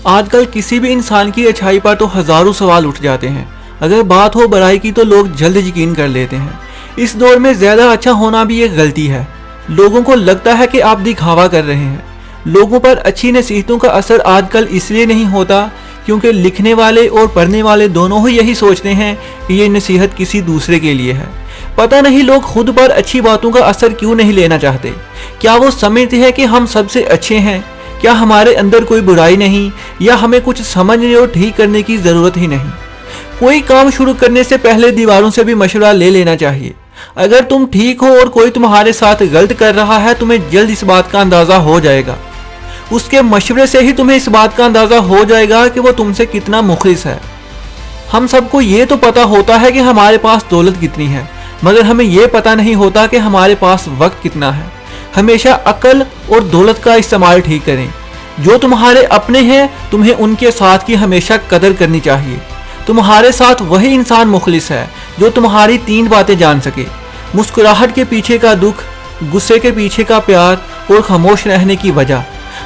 آج کل کسی بھی انسان کی اچھائی پر تو ہزاروں سوال اٹھ جاتے ہیں، اگر بات ہو برائی کی تو لوگ جلد یقین کر لیتے ہیں۔ اس دور میں زیادہ اچھا ہونا بھی ایک غلطی ہے۔ لوگوں کو لگتا ہے کہ آپ دکھاوا کر رہے ہیں۔ لوگوں پر اچھی نصیحتوں کا اثر آج کل اس لیے نہیں ہوتا کیونکہ لکھنے والے اور پڑھنے والے دونوں ہی یہی سوچتے ہیں کہ یہ نصیحت کسی دوسرے کے لیے ہے۔ پتہ نہیں لوگ خود پر اچھی باتوں کا اثر کیوں نہیں لینا چاہتے۔ کیا وہ سمجھتے ہیں کہ ہم سب سے اچھے ہیں؟ کیا ہمارے اندر کوئی برائی نہیں، یا ہمیں کچھ سمجھنے اور ٹھیک کرنے کی ضرورت ہی نہیں؟ کوئی کام شروع کرنے سے پہلے دیواروں سے بھی مشورہ لے لینا چاہیے۔ اگر تم ٹھیک ہو اور کوئی تمہارے ساتھ غلط کر رہا ہے، تمہیں جلد اس بات کا اندازہ ہو جائے گا۔ اس کے مشورے سے ہی تمہیں اس بات کا اندازہ ہو جائے گا کہ وہ تم سے کتنا مخلص ہے۔ ہم سب کو یہ تو پتا ہوتا ہے کہ ہمارے پاس دولت کتنی ہے، مگر ہمیں یہ پتا نہیں ہوتا کہ ہمارے پاس وقت کتنا ہے۔ ہمیشہ عقل اور دولت کا استعمال ٹھیک کریں۔ جو تمہارے اپنے ہیں، تمہیں ان کے ساتھ کی ہمیشہ قدر کرنی چاہیے۔ تمہارے ساتھ وہی انسان مخلص ہے جو تمہاری 3 باتیں جان سکے: مسکراہٹ کے پیچھے کا دکھ، غصے کے پیچھے کا پیار اور خاموش رہنے کی وجہ۔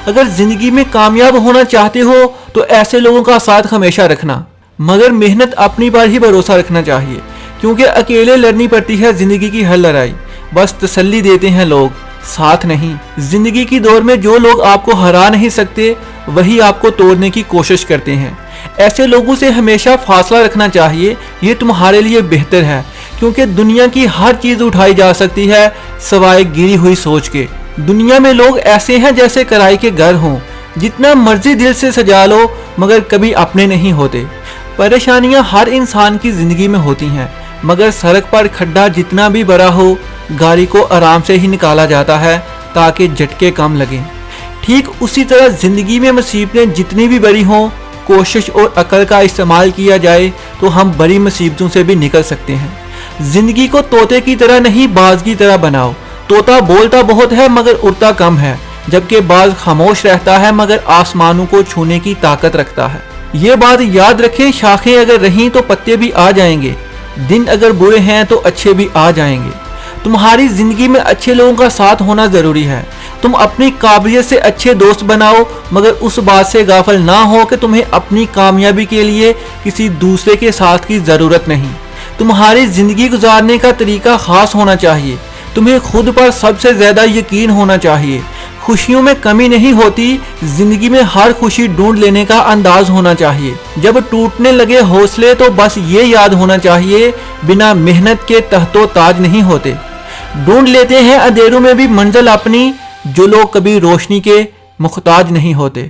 اگر زندگی میں کامیاب ہونا چاہتے ہو تو ایسے لوگوں کا ساتھ ہمیشہ رکھنا، مگر محنت اپنی پر ہی بھروسہ رکھنا چاہیے، کیونکہ اکیلے لڑنی پڑتی ہے زندگی کی ہر لڑائی۔ بس تسلی دیتے ہیں لوگ، ساتھ نہیں۔ زندگی کی دور میں جو لوگ آپ کو ہرا نہیں سکتے وہی آپ کو توڑنے کی کوشش کرتے ہیں۔ ایسے لوگوں سے ہمیشہ فاصلہ رکھنا چاہیے، یہ تمہارے لیے بہتر ہے، کیونکہ دنیا کی ہر چیز اٹھائی جا سکتی ہے سوائے گری ہوئی سوچ کے۔ دنیا میں لوگ ایسے ہیں جیسے کرائی کے گھر ہوں، جتنا مرضی دل سے سجا لو مگر کبھی اپنے نہیں ہوتے۔ پریشانیاں ہر انسان کی زندگی میں ہوتی ہیں، مگر سڑک پر کھڈا جتنا بھی بڑا ہو، گاڑی کو آرام سے ہی نکالا جاتا ہے تاکہ جھٹکے کم لگیں۔ ٹھیک اسی طرح زندگی میں مصیبتیں جتنی بھی بڑی ہوں، کوشش اور عقل کا استعمال کیا جائے تو ہم بڑی مصیبتوں سے بھی نکل سکتے ہیں۔ زندگی کو طوطے کی طرح نہیں، باز کی طرح بناؤ۔ طوطا بولتا بہت ہے مگر اڑتا کم ہے، جبکہ باز خاموش رہتا ہے مگر آسمانوں کو چھونے کی طاقت رکھتا ہے۔ یہ بات یاد رکھیں، شاخیں اگر رہیں تو پتے بھی آ جائیں گے، دن اگر برے ہیں تو اچھے بھی آ جائیں گے۔ تمہاری زندگی میں اچھے لوگوں کا ساتھ ہونا ضروری ہے۔ تم اپنی قابلیت سے اچھے دوست بناؤ، مگر اس بات سے غافل نہ ہو کہ تمہیں اپنی کامیابی کے لیے کسی دوسرے کے ساتھ کی ضرورت نہیں۔ تمہاری زندگی گزارنے کا طریقہ خاص ہونا چاہیے۔ تمہیں خود پر سب سے زیادہ یقین ہونا چاہیے۔ خوشیوں میں کمی نہیں ہوتی، زندگی میں ہر خوشی ڈھونڈ لینے کا انداز ہونا چاہیے۔ جب ٹوٹنے لگے حوصلے تو بس یہ یاد ہونا چاہیے، بنا محنت کے تخت و تاج نہیں ہوتے۔ ڈھونڈ لیتے ہیں اندھیروں میں بھی منزل اپنی، جو لوگ کبھی روشنی کے محتاج نہیں ہوتے۔